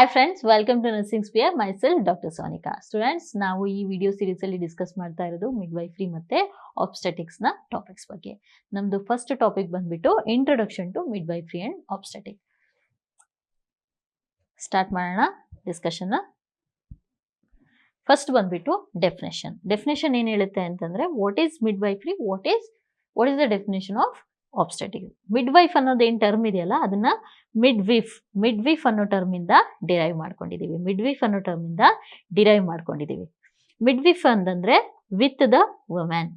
Hi friends, welcome to Nursing Sphere. Myself Dr. Sonika. Students, ನಾವು ಈ video series ಅಲ್ಲಿ discuss ಮಾಡ್ತಾ ಇರೋದು ಮಿಡ್ವೈಫ್ರಿ ಮತ್ತೆ ಆಬ್ಸ್ಟೆಟಿಕ್ಸ್ ನ ಟಾಪಿಕ್ಸ್ ಬಗ್ಗೆ. ನಮ್ದು ಫಸ್ಟ್ ಟಾಪಿಕ್ ಬಂದ್ಬಿಟ್ಟು introduction to midwifery and obstetric. Start ಮಾಡೋಣ ಡಿಸ್ಕಷನ್. ಫಸ್ಟ್ ಬಂದ್ಬಿಟ್ಟು ಡೆಫಿನೇಷನ್. ಡೆಫಿನೇಷನ್ ಏನ್ ಹೇಳುತ್ತೆ ಅಂತಂದ್ರೆ what is midwifery, what is the definition of obstetric. Midwife ಅನ್ನೋದು ಏನ್ ಟರ್ಮ್ ಇದೆಯಲ್ಲ ಅದನ್ನ ಮಿಡ್ವಿಫ್ ಅನ್ನೋ ಟರ್ಮ್ ಇಂದ ಡಿರೈವ್ ಮಾಡ್ಕೊಂಡಿದೀವಿ. ಮಿಡ್ವಿಫ್ ಅಂತಂದ್ರೆ ವಿತ್ ದ ವುಮೆನ್.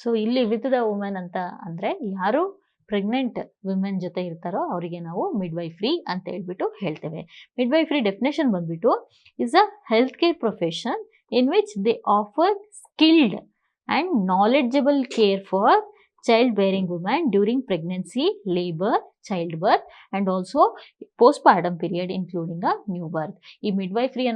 ಸೊ ಇಲ್ಲಿ ವಿತ್ ದ ವುಮೆನ್ ಅಂತ ಅಂದ್ರೆ ಯಾರು ಪ್ರೆಗ್ನೆಂಟ್ ವಿಮೆನ್ ಜೊತೆ ಇರ್ತಾರೋ ಅವರಿಗೆ ನಾವು ಮಿಡ್ವೈಫ್ರಿ ಅಂತ ಹೇಳ್ಬಿಟ್ಟು ಹೇಳ್ತೇವೆ. ಮಿಡ್ವೈಫ್ರಿ ಡೆಫಿನೇಷನ್ ಬಂದ್ಬಿಟ್ಟು is a health care profession in which they offer skilled and knowledgeable care for childbearing women during pregnancy, labor, childbirth and also postpartum period including a new birth. ಈ midwifery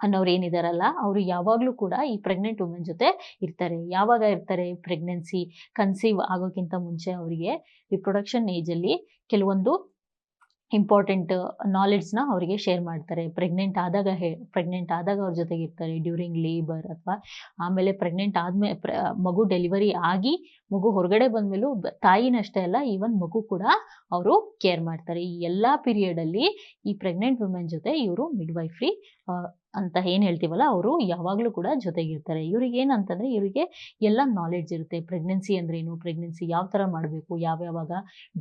ಅನ್ನೋರು ಏನಿದಾರಲ್ಲ ಅವರು ಯಾವಾಗಲೂ ಕೂಡ ಈ ಪ್ರೆಗ್ನೆಂಟ್ ವುಮೆನ್ ಜೊತೆ ಇರ್ತಾರೆ. ಯಾವಾಗ ಇರ್ತಾರೆ? ಪ್ರೆಗ್ನೆನ್ಸಿ ಕನ್ಸೀವ್ ಆಗೋಕ್ಕಿಂತ ಮುಂಚೆ ಅವರಿಗೆ ರಿಪ್ರೊಡಕ್ಷನ್ ಏಜ್ ಅಲ್ಲಿ ಕೆಲವೊಂದು ಇಂಪಾರ್ಟೆಂಟ್ ನಾಲೆಡ್ಜ್ನ ಅವರಿಗೆ ಶೇರ್ ಮಾಡ್ತಾರೆ. ಪ್ರೆಗ್ನೆಂಟ್ ಆದಾಗ ಅವ್ರ ಜೊತೆಗೆ ಇರ್ತಾರೆ. ಡ್ಯೂರಿಂಗ್ ಲೇಬರ್ ಅಥವಾ ಆಮೇಲೆ ಪ್ರೆಗ್ನೆಂಟ್ ಆದ್ಮೇಲೆ ಮಗು ಡೆಲಿವರಿ ಆಗಿ ಮಗು ಹೊರಗಡೆ ಬಂದ್ಮೇಲೂ ತಾಯಿನಷ್ಟೇ ಅಲ್ಲ ಈವನ್ ಮಗು ಕೂಡ ಅವರು ಕೇರ್ ಮಾಡ್ತಾರೆ. ಈ ಎಲ್ಲಾ ಪೀರಿಯಡ್ ಅಲ್ಲಿ ಈ ಪ್ರೆಗ್ನೆಂಟ್ ವುಮೆನ್ ಜೊತೆ ಇವರು ಮಿಡ್ವೈಫ್ರಿ ಅಂತ ಏನ್ ಹೇಳ್ತೀವಲ್ಲ ಅವರು ಯಾವಾಗ್ಲೂ ಕೂಡ ಜೊತೆಗಿರ್ತಾರೆ. ಇವ್ರಿಗೆ ಏನಂತಂದ್ರೆ ಇವರಿಗೆ ಎಲ್ಲ ನಾಲೆಡ್ಜ್ ಇರುತ್ತೆ. ಪ್ರೆಗ್ನೆನ್ಸಿ ಅಂದ್ರೇನು, ಪ್ರೆಗ್ನೆನ್ಸಿ ಯಾವ ತರ ಮಾಡಬೇಕು, ಯಾವ್ಯಾವಾಗ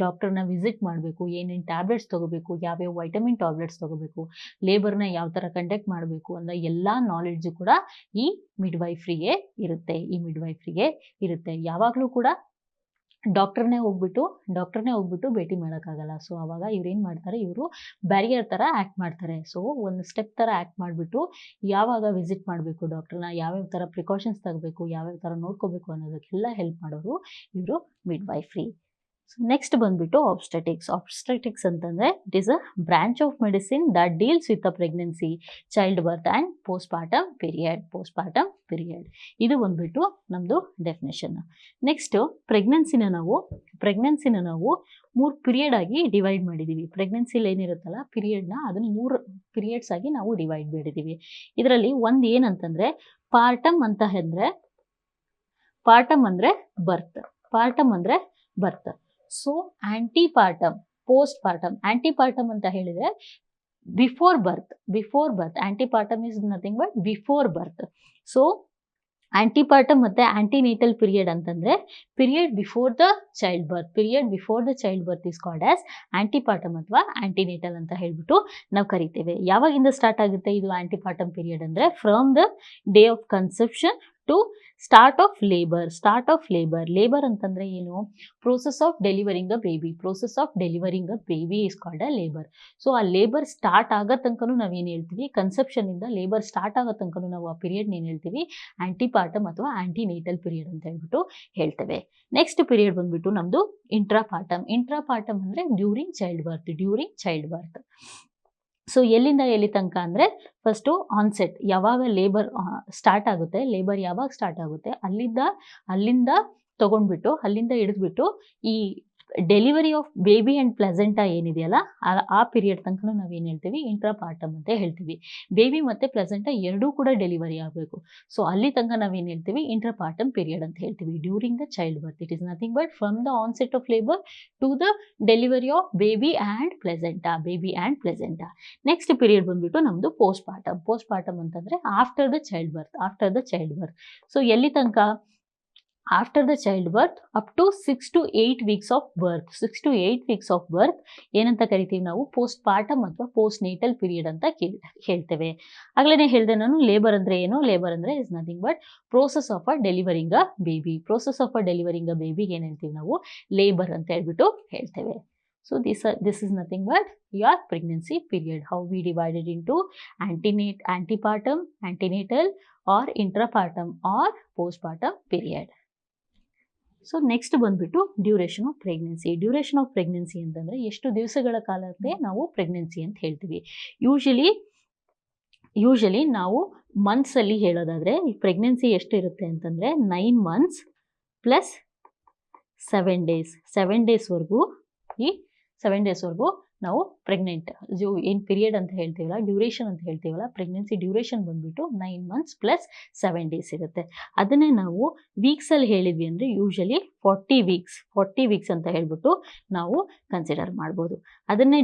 ಡಾಕ್ಟರ್ನ ವಿಸಿಟ್ ಮಾಡಬೇಕು, ಏನೇನು ಟ್ಯಾಬ್ಲೆಟ್ಸ್ ತಗೋಬೇಕು, ಯಾವ್ಯಾವ ವೈಟಮಿನ್ ಟ್ಯಾಬ್ಲೆಟ್ಸ್ ತಗೋಬೇಕು, ಲೇಬರ್ನ ಯಾವ ತರ ಕಂಡಕ್ಟ್ ಮಾಡಬೇಕು ಅನ್ನೋ ಎಲ್ಲಾ ನಾಲೆಡ್ಜು ಕೂಡ ಈ ಮಿಡ್ವೈಫ್ರಿಗೆ ಇರುತ್ತೆ. ಯಾವಾಗ್ಲೂ ಕೂಡ ಡಾಕ್ಟರ್ನೇ ಹೋಗ್ಬಿಟ್ಟು ಭೇಟಿ ಮಾಡೋಕ್ಕಾಗಲ್ಲ. ಸೊ ಅವಾಗ ಇವ್ರು ಏನ್ ಮಾಡ್ತಾರೆ, ಇವರು ಬ್ಯಾರಿಯರ್ ತರ ಆಕ್ಟ್ ಮಾಡ್ತಾರೆ. ಸೊ ಒಂದು ಸ್ಟೆಪ್ ತರ ಆಕ್ಟ್ ಮಾಡಿಬಿಟ್ಟು ಯಾವಾಗ ವಿಸಿಟ್ ಮಾಡಬೇಕು ಡಾಕ್ಟರ್ನ, ಯಾವ್ಯಾವ ತರ ಪ್ರಿಕಾಷನ್ಸ್ ತಗೋಬೇಕು, ಯಾವ್ಯಾವ ತರ ನೋಡ್ಕೋಬೇಕು ಅನ್ನೋದಕ್ಕೆಲ್ಲ ಹೆಲ್ಪ್ ಮಾಡೋರು ಇವರು ಮಿಡ್ವೈಫ್ರಿ. ನೆಕ್ಸ್ಟ್ ಬಂದ್ಬಿಟ್ಟು ಆಬ್ಸ್ಟೆಟಿಕ್ಸ್ ಅಂತಂದ್ರೆ it is a branch of medicine that deals with a pregnancy, childbirth and postpartum period. ಇದು ಬಂದ್ಬಿಟ್ಟು ನಮ್ದು ಡೆಫಿನೇಷನ್. ನೆಕ್ಸ್ಟ್ ಪ್ರೆಗ್ನೆನ್ಸಿನ ನಾವು 3 ಪೀರಿಯಡ್ ಆಗಿ ಡಿವೈಡ್ ಮಾಡಿದೀವಿ. ಪ್ರೆಗ್ನೆನ್ಸಿಲಿ ಏನಿರುತ್ತಲ್ಲ ಪೀರಿಯಡ್ನ ಅದನ್ನ 3 ಪೀರಿಯಡ್ಸ್ ಆಗಿ ನಾವು ಡಿವೈಡ್ ಮಾಡಿದೀವಿ. ಇದರಲ್ಲಿ ಒಂದ್ ಏನಂತಂದ್ರೆ ಪಾರ್ಟಮ್ ಅಂದ್ರೆ birth. So antepartum, postpartum. Antepartum ಅಂತ ಹೇಳಿದ್ರೆ before birth. Antepartum is nothing but before birth. So antepartum ಮತ್ತೆ ಆಂಟಿನೇಟಲ್ ಪೀರಿಯಡ್ ಅಂತಂದ್ರೆ period before the child birth is called as antepartum ಅಥವಾ ಆಂಟಿನೇಟಲ್ ಅಂತ ಹೇಳ್ಬಿಟ್ಟು ನಾವು ಕರಿತೇವೆ. ಯಾವಾಗಿಂದ ಸ್ಟಾರ್ಟ್ ಆಗುತ್ತೆ ಇದು ಆಂಟಿಪಾರ್ಟಮ್ ಪೀರಿಯಡ್ ಅಂದ್ರೆ from the day of conception to start of labour ಅಂತಂದ್ರೆ ಏನು? Process of delivering a baby is called a labour. So ಆ ಲೇಬರ್ ಸ್ಟಾರ್ಟ್ ಆಗೋ ತನಕನೂ ನಾವೇನು ಹೇಳ್ತೀವಿ, ಕನ್ಸೆಪ್ಷನ್ ಇಂದ ಲೇಬರ್ ಸ್ಟಾರ್ಟ್ ಆಗೋ ತನಕನೂ ನಾವು ಆ ಪೀರಿಯಡ್ ಏನ್ ಹೇಳ್ತೀವಿ, ಆಂಟಿಪಾರ್ಟಮ್ ಅಥವಾ ಆಂಟಿನೇಟಲ್ ಪೀರಿಯಡ್ ಅಂತ ಹೇಳ್ಬಿಟ್ಟು ಹೇಳ್ತೇವೆ. ನೆಕ್ಸ್ಟ್ ಪೀರಿಯಡ್ ಬಂದ್ಬಿಟ್ಟು ನಮ್ದು ಇಂಟ್ರಾಪಾರ್ಟಮ್ ಅಂದ್ರೆ ಡ್ಯೂರಿಂಗ್ ಚೈಲ್ಡ್ ಬರ್ತ್. ಸೊ ಎಲ್ಲಿಂದ ಎಲ್ಲಿ ತನಕ ಅಂದ್ರೆ ಫಸ್ಟು ಆನ್ಸೆಟ್, ಯಾವಾಗ ಲೇಬರ್ ಯಾವಾಗ ಸ್ಟಾರ್ಟ್ ಆಗುತ್ತೆ ಅಲ್ಲಿಂದ ತಗೊಂಡ್ಬಿಟ್ಟು ಅಲ್ಲಿಂದ ಹಿಡಿದ್ಬಿಟ್ಟು ಈ delivery of baby and placenta ಏನಿದೆಯಲ್ಲ ಆ ಪೀರಿಯಡ್ ತನಕ ನಾವೇನು ಹೇಳ್ತೀವಿ, ಇಂಟ್ರಾಪಾರ್ಟಮ್ ಅಂತ ಹೇಳ್ತೀವಿ. ಬೇಬಿ ಮತ್ತೆ ಪ್ಲೆಸೆಂಟಾ ಎರಡೂ ಕೂಡ ಡೆಲಿವರಿ ಆಗಬೇಕು. ಸೊ ಅಲ್ಲಿ ತನಕ ನಾವೇನು ಹೇಳ್ತೀವಿ, ಇಂಟ್ರಾಪಾರ್ಟಮ್ ಪೀರಿಯಡ್ ಅಂತ ಹೇಳ್ತೀವಿ. During the child birth it is nothing but from the onset of labour to the delivery of baby and placenta. Next period ಬಂದ್ಬಿಟ್ಟು ನಮ್ದು ಪೋಸ್ಟ್ಪಾರ್ಟಮ್ ಅಂತಂದ್ರೆ after the child birth. So ಎಲ್ಲಿ ತನಕ? After the child birth up to 6 to 8 weeks of birth ಏನಂತ ಕರಿತೀವಿ ನಾವು, ಪೋಸ್ಟ್ಪಾರ್ಟಮ್ ಅಥವಾ post natal period ಅಂತ ಹೇಳ್ತೇವೆ. ಆಗ್ಲೇ ಹೇಳ್ದೆ ನಾನು, ಲೇಬರ್ ಅಂದ್ರೆ ಏನು? ಲೇಬರ್ ಅಂದ್ರೆ is nothing but process of delivering a ಬೇಬಿಗೆ ಏನ್ ಹೇಳ್ತೀವಿ ನಾವು, ಲೇಬರ್ ಅಂತ ಹೇಳ್ಬಿಟ್ಟು ಹೇಳ್ತೇವೆ. So this is nothing but your pregnancy period. How we divided into antepartum, antenatal or intrapartum or postpartum period. So next ಬಂದ್ಬಿಟ್ಟು ಡ್ಯೂರೇಷನ್ ಆಫ್ ಪ್ರೆಗ್ನೆನ್ಸಿ ಅಂತಂದ್ರೆ ಎಷ್ಟು ದಿವಸಗಳ ಕಾಲಕ್ಕೆ ನಾವು ಪ್ರೆಗ್ನೆನ್ಸಿ ಅಂತ ಹೇಳ್ತೀವಿ. ಯೂಶಲಿ ನಾವು ಮಂತ್ಸ್ ಅಲ್ಲಿ ಹೇಳೋದಾದ್ರೆ ಈ ಪ್ರೆಗ್ನೆನ್ಸಿ ಎಷ್ಟು ಇರುತ್ತೆ ಅಂತಂದ್ರೆ 9 months ಪ್ಲಸ್ 7 days. 7 ಡೇಸ್ವರೆಗೂ ಈ 7 ಡೇಸ್ವರೆಗೂ ನಾವು ಪ್ರೆಗ್ನೆಂಟ್ ಏನು ಪೀರಿಯಡ್ ಅಂತ ಹೇಳ್ತೀವಲ್ಲ, ಡ್ಯೂರೇಷನ್ ಅಂತ ಹೇಳ್ತೀವಲ್ಲ, ಪ್ರೆಗ್ನೆನ್ಸಿ ಡ್ಯೂರೇಷನ್ ಬಂದ್ಬಿಟ್ಟು 9 months ಪ್ಲಸ್ 7 days ಇರುತ್ತೆ. ಅದನ್ನೇ ನಾವು ವೀಕ್ಸಲ್ಲಿ ಹೇಳಿದ್ವಿ ಅಂದರೆ ಯೂಶಲಿ 40 weeks ಅಂತ ಹೇಳ್ಬಿಟ್ಟು ನಾವು ಕನ್ಸಿಡರ್ ಮಾಡ್ಬೋದು. ಅದನ್ನೇ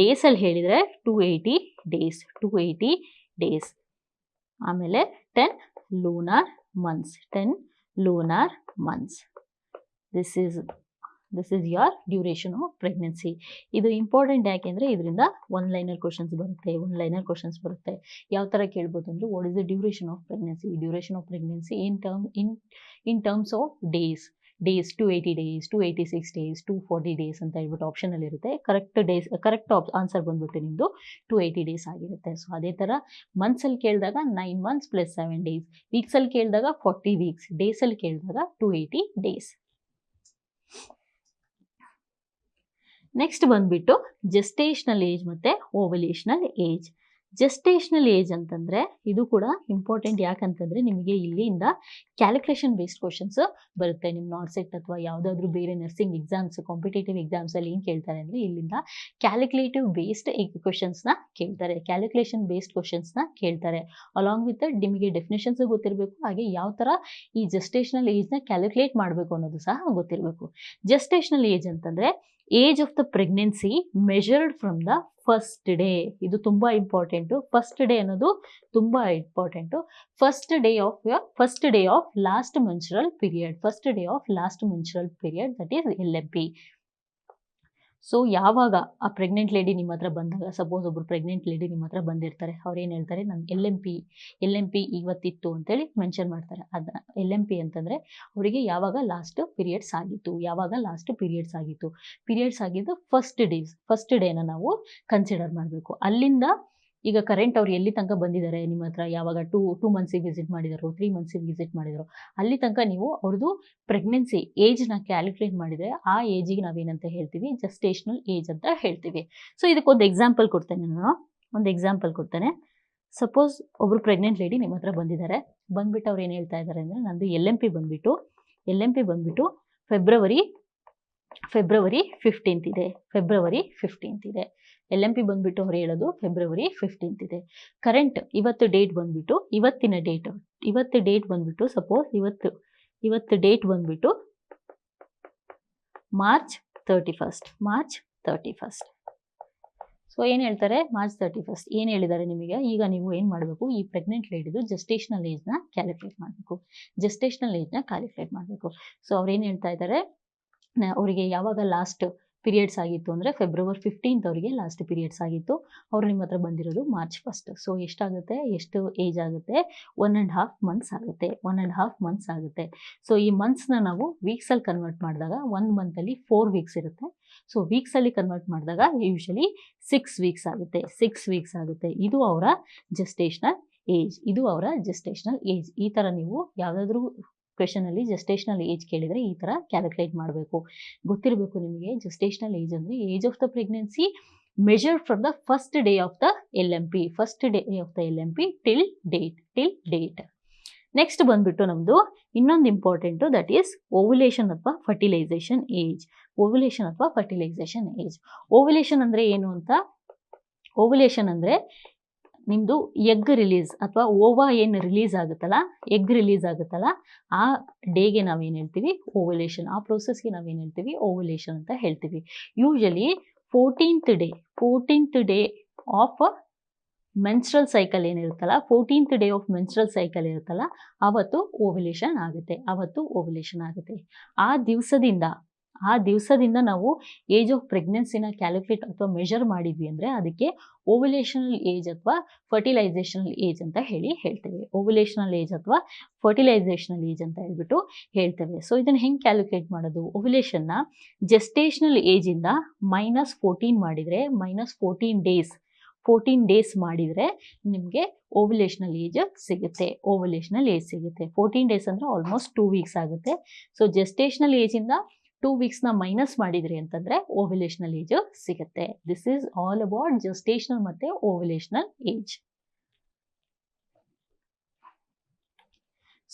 ಡೇಸಲ್ಲಿ ಹೇಳಿದರೆ 280 days. ಆಮೇಲೆ 10 lunar months. This is your duration of pregnancy. ಇದು ಇಂಪಾರ್ಟೆಂಟ್ ಯಾಕೆಂದರೆ ಇದರಿಂದ ಒನ್ ಲೈನರ್ ಕ್ವಶನ್ಸ್ ಬರುತ್ತೆ. ಯಾವ ಥರ ಕೇಳ್ಬೋದು ಅಂದರೆ, what is the duration of pregnancy in terms of days 280 days, 286 days, 240 days ಅಂತ ಹೇಳ್ಬಿಟ್ಟು ಆಪ್ಷನಲ್ಲಿ ಇರುತ್ತೆ. ಕರೆಕ್ಟ್ ಆನ್ಸರ್ ಬಂದ್ಬಿಟ್ಟು ನಿಮ್ಮದು 280 days ಆಗಿರುತ್ತೆ. ಸೊ ಅದೇ ಥರ ಮಂತ್ಸಲ್ಲಿ ಕೇಳಿದಾಗ 9 months ಪ್ಲಸ್ 7 days, ವೀಕ್ಸಲ್ಲಿ ಕೇಳಿದಾಗ 40 weeks, ಡೇಸಲ್ಲಿ ಕೇಳಿದಾಗ 280 days. ನೆಕ್ಸ್ಟ್ ಬಂದ್ಬಿಟ್ಟು ಜೆಸ್ಟೇಷನಲ್ ಏಜ್ ಮತ್ತು ಓವ್ಯುಲೇಷನಲ್ ಏಜ್. ಜೆಸ್ಟೇಷನಲ್ ಏಜ್ ಅಂತಂದರೆ ಇದು ಕೂಡ ಇಂಪಾರ್ಟೆಂಟ್. ಯಾಕಂತಂದರೆ ನಿಮಗೆ ಇಲ್ಲಿಂದ ಕ್ಯಾಲ್ಕುಲೇಷನ್ ಬೇಸ್ಡ್ ಕ್ವಶನ್ಸ್ ಬರುತ್ತೆ. ನಿಮ್ಮ ನಾರ್ಸೆಟ್ ಅಥವಾ ಯಾವುದಾದ್ರೂ ಬೇರೆ ನರ್ಸಿಂಗ್ ಎಕ್ಸಾಮ್ಸ್, ಕಾಂಪಿಟೇಟಿವ್ ಎಕ್ಸಾಮ್ಸಲ್ಲಿ ಏನು ಕೇಳ್ತಾರೆ ಅಂದರೆ ಇಲ್ಲಿಂದ ಕ್ಯಾಲ್ಕುಲೇಷನ್ ಬೇಸ್ಡ್ ಕ್ವಶನ್ಸ್ನ ಕೇಳ್ತಾರೆ. ಅಲಾಂಗ್ ವಿತ್ ನಿಮಗೆ ಡೆಫಿನೇಷನ್ಸ್ ಗೊತ್ತಿರಬೇಕು, ಹಾಗೆ ಯಾವ ಥರ ಈ ಜೆಸ್ಟೇಷನಲ್ ಏಜ್ನ ಕ್ಯಾಲ್ಕುಲೇಟ್ ಮಾಡಬೇಕು ಅನ್ನೋದು ಸಹ ಗೊತ್ತಿರಬೇಕು. ಜೆಸ್ಟೇಷನಲ್ ಏಜ್ ಅಂತಂದರೆ age of the pregnancy measured from the first day. ಇದು ತುಂಬ ಇಂಪಾರ್ಟೆಂಟು. ಫಸ್ಟ್ ಡೇ ಅನ್ನೋದು ತುಂಬ important. First day of last menstrual period that is LMP. So ಯಾವಾಗ ಆ ಪ್ರೆಗ್ನೆಂಟ್ ಲೇಡಿ ನಿಮ್ಮ ಹತ್ರ ಬಂದಾಗ, ಸಪೋಸ್ ಒಬ್ಬರು ಪ್ರೆಗ್ನೆಂಟ್ ಲೇಡಿ ನಿಮ್ಮ ಹತ್ರ ಬಂದಿರ್ತಾರೆ, ಅವ್ರು ಏನು ಹೇಳ್ತಾರೆ, ನಾನು LMP ಇವತ್ತಿತ್ತು ಅಂತೇಳಿ ಮೆನ್ಷನ್ ಮಾಡ್ತಾರೆ. ಅದನ್ನ LMP ಅಂತಂದರೆ ಅವರಿಗೆ ಯಾವಾಗ ಲಾಸ್ಟ್ ಪೀರಿಯಡ್ಸ್ ಆಗಿದ್ದು ಫಸ್ಟ್ ಡೇನ ನಾವು ಕನ್ಸಿಡರ್ ಮಾಡಬೇಕು. ಅಲ್ಲಿಂದ ಈಗ ಕರೆಂಟ್ ಅವ್ರು ಎಲ್ಲಿ ತನಕ ಬಂದಿದ್ದಾರೆ ನಿಮ್ಮ ಹತ್ರ, ಯಾವಾಗ ಟೂ ಮಂತ್ಸಿಗೆ ವಿಸಿಟ್ ಮಾಡಿದಾರೋ, 3 monthsiಗೆ ವಿಸಿಟ್ ಮಾಡಿದಾರೋ, ಅಲ್ಲಿ ತನಕ ನೀವು ಅವ್ರದ್ದು ಪ್ರೆಗ್ನೆನ್ಸಿ ಏಜ್ನ ಕ್ಯಾಲ್ಕುಲೇಟ್ ಮಾಡಿದರೆ ಆ ಏಜಿಗೆ ನಾವೇನಂತ ಹೇಳ್ತೀವಿ, ಜೆಸ್ಟೇಷನಲ್ ಏಜ್ ಅಂತ ಹೇಳ್ತೀವಿ. ಸೊ ಇದಕ್ಕೊಂದು ಎಕ್ಸಾಂಪಲ್ ಕೊಡ್ತೇನೆ. ಸಪೋಸ್ ಒಬ್ಬರು ಪ್ರೆಗ್ನೆಂಟ್ ಲೇಡಿ ನಿಮ್ಮ ಹತ್ರ ಬಂದ್ಬಿಟ್ಟು ಅವ್ರು ಏನು ಹೇಳ್ತಾ ಇದ್ದಾರೆ ಅಂದರೆ, ನಂದು LMP ಬಂದ್ಬಿಟ್ಟು ಫೆಬ್ರವರಿ 15th ಇದೆ. LMP ಬಂದ್ಬಿಟ್ಟು ಅವ್ರು ಹೇಳೋದು ಫೆಬ್ರವರಿ 15th ಇದೆ. ಕರೆಂಟ್ ಇವತ್ತಿನ ಡೇಟ್ ಬಂದ್ಬಿಟ್ಟು ಸಪೋಸ್ ಇವತ್ತು ಡೇಟ್ ಬಂದ್ಬಿಟ್ಟು ಮಾರ್ಚ್ 31st. ಸೊ ಏನು ಹೇಳ್ತಾರೆ, ಮಾರ್ಚ್ 31st ಏನು ಹೇಳಿದ್ದಾರೆ ನಿಮಗೆ. ಈಗ ನೀವು ಏನು ಮಾಡಬೇಕು, ಈ ಪ್ರೆಗ್ನೆಂಟ್ ಲೇಡಿದು ಜೆಸ್ಟೇಷನಲ್ ಏಜ್ನ ಕ್ಯಾಲ್ಕುಲೇಟ್ ಮಾಡಬೇಕು. ಸೊ ಅವ್ರು ಏನು ಹೇಳ್ತಾ ಇದ್ದಾರೆ, ಅವರಿಗೆ ಯಾವಾಗ ಲಾಸ್ಟ್ ಪೀರಿಯಡ್ಸ್ ಆಗಿತ್ತು ಅಂದರೆ ಫೆಬ್ರವರಿ 15th ಅವರಿಗೆ ಲಾಸ್ಟ್ ಪೀರಿಯಡ್ಸ್ ಆಗಿತ್ತು. ಅವರು ನಿಮ್ಮ ಹತ್ರ ಬಂದಿರೋದು ಮಾರ್ಚ್ 1st. ಸೊ ಎಷ್ಟು ಏಜ್ ಆಗುತ್ತೆ, 1.5 months ಆಗುತ್ತೆ. ಸೊ ಈ ಮಂತ್ಸ್ನ ನಾವು ವೀಕ್ಸಲ್ಲಿ ಕನ್ವರ್ಟ್ ಮಾಡಿದಾಗ 1 monthಲ್ಲಿ 4 weeks ಇರುತ್ತೆ. ಸೊ ವೀಕ್ಸಲ್ಲಿ ಕನ್ವರ್ಟ್ ಮಾಡಿದಾಗ ಯೂಶಲಿ 6 weeks ಆಗುತ್ತೆ. ಇದು ಅವರ ಜೆಸ್ಟೇಷನಲ್ ಏಜ್. ಈ ಥರ ನೀವು ಯಾವುದಾದ್ರೂ ಕ್ವೆಶನಲ್ಲಿ ಜೆಸ್ಟೇಷನಲ್ ಏಜ್ ಕೇಳಿದರೆ ಈ ಥರ ಕ್ಯಾಲ್ಕುಲೇಟ್ ಮಾಡಬೇಕು. ಗೊತ್ತಿರಬೇಕು ನಿಮಗೆ, ಜೆಸ್ಟೇಷನಲ್ ಏಜ್ ಅಂದರೆ age of the pregnancy measured from the first day of the LMP till date. Next ಬಂದ್ಬಿಟ್ಟು ನಮ್ಮದು ಇನ್ನೊಂದು ಇಂಪಾರ್ಟೆಂಟು, ದಟ್ ಈಸ್ ಓವ್ಯುಲೇಷನ್ ಅಥವಾ ಫರ್ಟಿಲೈಸೇಷನ್ ಏಜ್. ಓವ್ಯುಲೇಷನ್ ಅಂದರೆ ಏನು ಅಂತ, ಓವ್ಯುಲೇಷನ್ ಅಂದರೆ ನಿಮ್ಮದು ಎಗ್ ರಿಲೀಸ್ ಅಥವಾ ಓವಾ ಏನು ರಿಲೀಸ್ ಆಗುತ್ತಲ್ಲ, ಆ ಡೇಗೆ ನಾವೇನು ಹೇಳ್ತೀವಿ, ಓವ್ಯುಲೇಷನ್. ಆ ಪ್ರೋಸೆಸ್ಗೆ ನಾವೇನು ಹೇಳ್ತೀವಿ, ಓವ್ಯುಲೇಷನ್ ಅಂತ ಹೇಳ್ತೀವಿ. Usually 14th day of menstrual cycle ಏನಿರುತ್ತಲ್ಲ, 14th day of menstrual cycle ಇರುತ್ತಲ್ಲ, ಅವತ್ತು ಓವ್ಯುಲೇಷನ್ ಆಗುತ್ತೆ. ಆ ದಿವಸದಿಂದ ನಾವು ಏಜ್ ಆಫ್ ಪ್ರೆಗ್ನೆನ್ಸಿನ ಕ್ಯಾಲ್ಕುಲೇಟ್ ಅಥವಾ ಮೆಜರ್ ಮಾಡಿದ್ವಿ ಅಂದರೆ ಅದಕ್ಕೆ ಓವ್ಯುಲೇಷನಲ್ ಏಜ್ ಅಥವಾ ಫರ್ಟಿಲೈಸೇಷನಲ್ ಏಜ್ ಅಂತ ಹೇಳ್ತೇವೆ. ಸೊ ಇದನ್ನು ಹೆಂಗೆ ಕ್ಯಾಲ್ಕುಲೇಟ್ ಮಾಡೋದು, ಓವ್ಯುಲೇಷನ್ನ ಜೆಸ್ಟೇಷನಲ್ ಏಜಿಂದ -14 ಮಾಡಿದರೆ, -14 days ಮಾಡಿದರೆ ನಿಮಗೆ ಓವ್ಯುಲೇಷನಲ್ ಏಜ್ ಸಿಗುತ್ತೆ. 14 days ಅಂದರೆ ಆಲ್ಮೋಸ್ಟ್ 2 weeks ಆಗುತ್ತೆ. ಸೊ ಜೆಸ್ಟೇಷನಲ್ ಏಜಿಂದ 2 weeksನ ಮೈನಸ್ ಮಾಡಿದ್ರಿ ಅಂತಂದರೆ ಓವ್ಯುಲೇಷನಲ್ ಏಜ್ ಸಿಗುತ್ತೆ. This is all about gestational ಮತ್ತು ಓವ್ಯುಲೇಷನಲ್ ಏಜ್.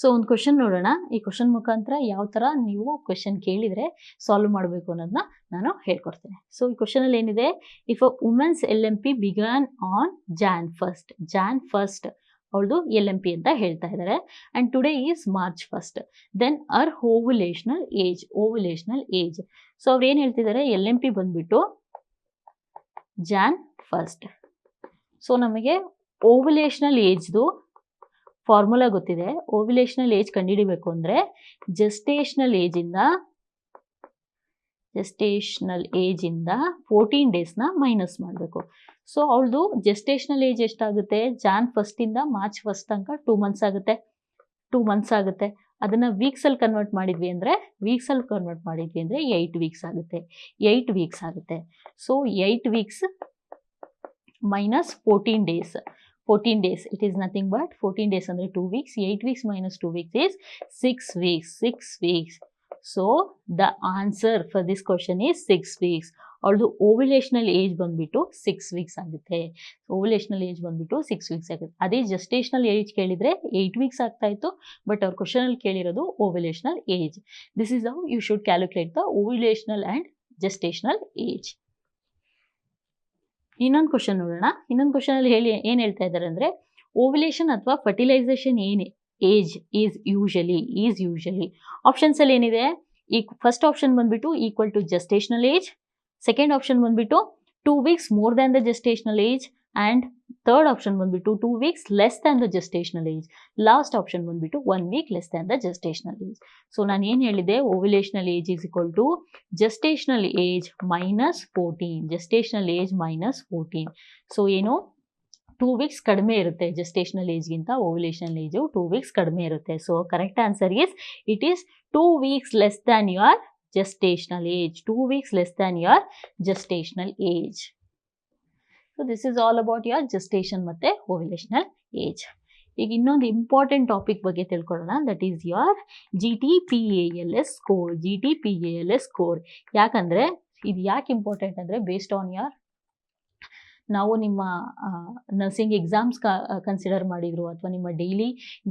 ಸೊ ಒಂದು ಕ್ವಶನ್ ನೋಡೋಣ. ಈ ಕ್ವಶನ್ ಮುಖಾಂತರ ಯಾವ ಥರ ನೀವು ಕ್ವಶನ್ ಕೇಳಿದರೆ ಸಾಲ್ವ್ ಮಾಡಬೇಕು ಅನ್ನೋದನ್ನ ನಾನು ಹೇಳ್ಕೊಡ್ತೇನೆ. ಸೊ ಈ ಕ್ವಶನಲ್ಲಿ ಏನಿದೆ, if a women's LMP began on Jan 1st ಅವಳದು LMP ಅಂತ ಹೇಳ್ತಾ ಇದ್ದಾರೆ. And today is March 1st. Then are ovulational age. So ಅವ್ರು ಏನು ಹೇಳ್ತಿದ್ದಾರೆ, LMP ಬಂದ್ಬಿಟ್ಟು Jan 1st. ಸೊ ನಮಗೆ ಓವ್ಯುಲೇಷನಲ್ ಏಜ್ದು ಫಾರ್ಮುಲಾ ಗೊತ್ತಿದೆ. ಓವ್ಯುಲೇಷನಲ್ ಏಜ್ ಕಂಡುಹಿಡಿಬೇಕು ಅಂದರೆ ಜೆಸ್ಟೇಷನಲ್ ಏಜಿಂದ 14 ಡೇಸ್ನ ಮೈನಸ್ ಮಾಡಬೇಕು. ಸೊ ಅವಳದು ಜೆಸ್ಟೇಷನಲ್ ಏಜ್ ಎಷ್ಟಾಗುತ್ತೆ, Jan 1st March 1st ತನಕ 2 ಮಂತ್ಸ್ ಆಗುತ್ತೆ. ಅದನ್ನು ವೀಕ್ಸಲ್ಲಿ ಕನ್ವರ್ಟ್ ಮಾಡಿದ್ವಿ ಅಂದರೆ 8 ವೀಕ್ಸ್ ಆಗುತ್ತೆ. 8 ವೀಕ್ಸ್ ಆಗುತ್ತೆ. So 8 weeks minus 14 days. 14 days, it is nothing but 14 days under 2 weeks. 8 weeks minus 2 weeks is 6 weeks. So the answer for this question is 6 weeks. Although ovulational age ಬಂದ್ಬಿಟ್ಟು 6 weeks ಆಗುತ್ತೆ. Ovulational age ಬಂದ್ಬಿಟ್ಟು 6 weeks ಆಗುತ್ತೆ. ಅದೇ gestational age ಕೇಳಿದ್ರೆ 8 weeks ಆಗ್ತಾ ಇತ್ತು, but ಅವ್ರ question ಅಲ್ಲಿ ಕೇಳಿರೋದು ovulational age. This is how you should calculate the ovulational and gestational age. ಇನ್ನೊಂದು ಕ್ವಶನ್ ನೋಡೋಣ. ಇನ್ನೊಂದು ಕ್ವಶನ್ ಅಲ್ಲಿ ಏನು ಹೇಳ್ತಾ ಇದ್ದಾರೆ ಅಂದರೆ, ಓವ್ಯುಲೇಷನ್ ಅಥವಾ fertilization age is usually options ಅಲ್ಲಿ ಏನಿದೆ, ಫಸ್ಟ್ ಆಪ್ಷನ್ ಬಂದ್ಬಿಟ್ಟು equal to gestational age, second option ಬಂದ್ಬಿಟ್ಟು 2 weeks more than the gestational age, and third option ಬಂದ್ಬಿಟ್ಟು 2 weeks less than the gestational age. Last option ಬಂದ್ಬಿಟ್ಟು 1 week less than the gestational age. So ನಾನು ಏನು ಹೇಳಿದೆ, ovulational age is equal to gestational age minus 14. So ಏನು, 2 weeks ಕಡಿಮೆ ಇರುತ್ತೆ gestational ಏಜ್ಗಿಂತ, ovulational age 2 weeks ಕಡಿಮೆ ಇರುತ್ತೆ. So correct answer is, it is 2 weeks less than your gestational age. 2 weeks less than your gestational age. So this is all about your gestation ಮತ್ತೆ ovulational age. ಈಗ ಇನ್ನೊಂದು important topic ಬಗ್ಗೆ ತಿಳ್ಕೊಳ್ಳೋಣ, that is your GTPALS score. ಯಾಕಂದರೆ ಇದು ಯಾಕೆ important ಅಂದರೆ, based on your, ನಾವು ನಿಮ್ಮ ನರ್ಸಿಂಗ್ ಎಕ್ಸಾಮ್ಸ್ ಕನ್ಸಿಡರ್ ಮಾಡಿದ್ರು ಅಥವಾ ನಿಮ್ಮ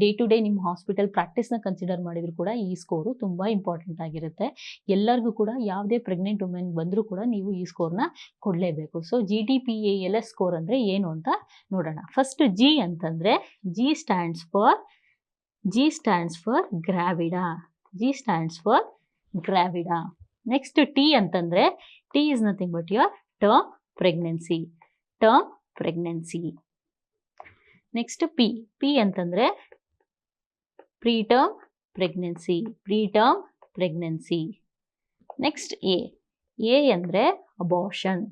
ಡೇ ಟು ಡೇ ನಿಮ್ಮ ಹಾಸ್ಪಿಟಲ್ ಪ್ರಾಕ್ಟೀಸ್ನ ಕನ್ಸಿಡರ್ ಮಾಡಿದ್ರು ಕೂಡ ಈ ಸ್ಕೋರು ತುಂಬ ಇಂಪಾರ್ಟೆಂಟ್ ಆಗಿರುತ್ತೆ. ಎಲ್ಲರಿಗೂ ಕೂಡ ಯಾವುದೇ ಪ್ರೆಗ್ನೆಂಟ್ ವುಮೆನ್ ಬಂದರೂ ಕೂಡ ನೀವು ಈ ಸ್ಕೋರ್ನ ಕೊಡಲೇಬೇಕು. ಸೊ GTPALS ಸ್ಕೋರ್ ಅಂದರೆ ಏನು ಅಂತ ನೋಡೋಣ. ಫಸ್ಟ್ ಜಿ ಅಂತಂದರೆ, G stands for gravida. Next T ಅಂತಂದರೆ, T is nothing but your term pregnancy. Next P ಅಂತಂದರೆ ಪ್ರೀಟರ್ಮ್ ಪ್ರೆಗ್ನೆನ್ಸಿ. ನೆಕ್ಸ್ಟ್ ಎ ಅಂದರೆ ಅಬಾರ್ಷನ್.